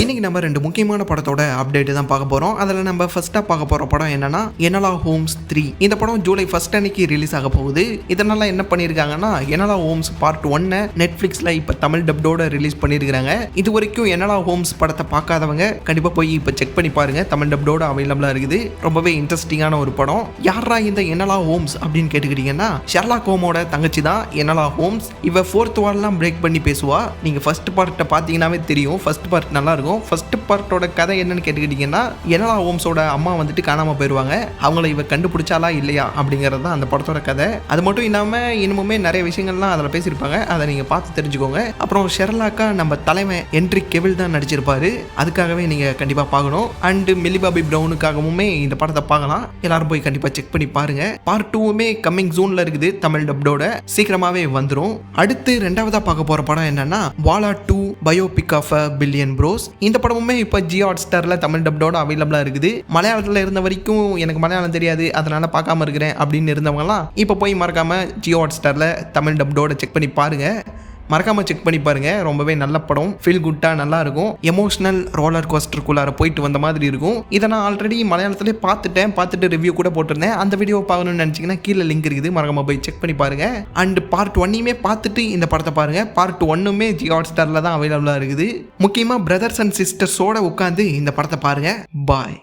இன்னைக்கு நம்ம ரெண்டு முக்கியமான படத்தோட அப்டேட் தான் பார்க்க போறோம். அதுல நம்ம ஃபர்ஸ்டா பார்க்க போற படம் என்னன்னா எனலா ஹோம்ஸ் 3. இந்த படம் ஜூலை 1 அன்னைக்கு ரிலீஸ் ஆக போகுது. இதனால என்ன பண்ணிருக்காங்கன்னா எனலா ஹோம்ஸ் பார்ட் 1 நெட்ஃபிளிக்ஸ்ல இப்ப தமிழ் டப்டோட ரிலீஸ் பண்ணிருக்காங்க. இது வரைக்கும் எனலா ஹோம்ஸ் படத்தை பார்க்காதவங்க கண்டிப்பா போய் இப்ப செக் பண்ணி பாருங்க. தமிழ் டப்டோட அவைலபிளா இருக்குது. ரொம்பவே இன்ட்ரெஸ்டிங்கான ஒரு படம். யாரா இந்த எனலா ஹோம்ஸ் அப்படின்னு கேட்டுக்கிட்டீங்கன்னா ஷெர்லாக் ஹோமோட தங்கச்சி தான் எனலா ஹோம்ஸ். இவ 4th வால்லாம் பிரேக் பண்ணி பேசுவா. நீங்க ஃபர்ஸ்ட் பார்ட்டை பார்த்தீங்கன்னாவே தெரியும். ஃபர்ஸ்ட் பார்ட் நல்லா இருக்கும். ஃபர்ஸ்ட் பார்ட்டோட கதை என்னன்னு கேட்டுக்கிட்டீங்கன்னா எனலா ஹோம்ஸோட அம்மா வந்துட்டு காணாம போயிடுவாங்க. அவங்கள இவ கண்டுபிடிச்சாலா இல்லையா அப்படிங்கிறது தான் அந்த படத்தோட கதை. அது மட்டும் இல்லாம இன்னுமே நிறைய விஷயங்கள்லாம் அதில் பேசியிருப்பாங்க. அதை நீங்க பார்த்து தெரிஞ்சுக்கோங்க. அப்புறம் ஷெர்லாக்கா நம்ம தலைமை ஹென்றி கெவில் தான் நடிச்சிருப்பாரு. அதுக்காகவே நீங்க கண்டிப்பா பார்க்கணும். அண்ட் மில்லி பாபி பிரவுனுக்காகவுமே இந்த படத்தை பார்க்கலாம். எல்லாரும் போய் கண்டிப்பா செக் பண்ணி பாருங்க. பார்ட் 2மே கம்மிங் ஜூன்ல இருக்குது. தமிழ் டப்டோட சீக்கிரமாவே வந்துடும். அடுத்து ரெண்டாவதா பார்க்க போற படம் என்னன்னா வாலா 2 பயோபிக் ஆஃப் பில்லியன் ப்ரோஸ். இந்த படமுமே இப்போ ஜியோ ஹாட்ஸ்டார்ல தமிழ் டப்டோட அவைலபிளா இருக்குது. மலையாளத்தில் இருந்த வரைக்கும் எனக்கு மலையாளம் தெரியாது அதனால பார்க்காம இருக்கிறேன் அப்படின்னு இருந்தவங்கலாம் இப்போ போய் மறக்காம ஜியோ ஹாட்ஸ்டார்ல தமிழ் டப்டோட செக் பண்ணி பாருங்க. மறக்காம செக் பண்ணி பாருங்க. ரொம்பவே நல்ல படம். ஃபீல் குட்டா நல்லா இருக்கும். எமோஷனல் ரோலர் கோஸ்டருக்குள்ளார போயிட்டு வந்த மாதிரி இருக்கும். இதை நான் ஆல்ரெடி மலையாளத்திலே பார்த்துட்டு ரிவ்யூ கூட போட்டிருந்தேன். அந்த வீடியோ பார்க்கணும்னு நினச்சிங்கன்னா கீழே லிங்க் இருக்குது. மறக்காம போய் செக் பண்ணி பாருங்க. அண்ட் பார்ட் 1யுமே பார்த்துட்டு இந்த படத்தை பாருங்க. பார்ட் 1மே ஜியோ ஹாட்ஸ்டார்ல தான் அவைலபிளா இருக்குது. முக்கியமா பிரதர்ஸ் அண்ட் சிஸ்டர்ஸோட உட்காந்து இந்த படத்தை பாருங்க. பாய்.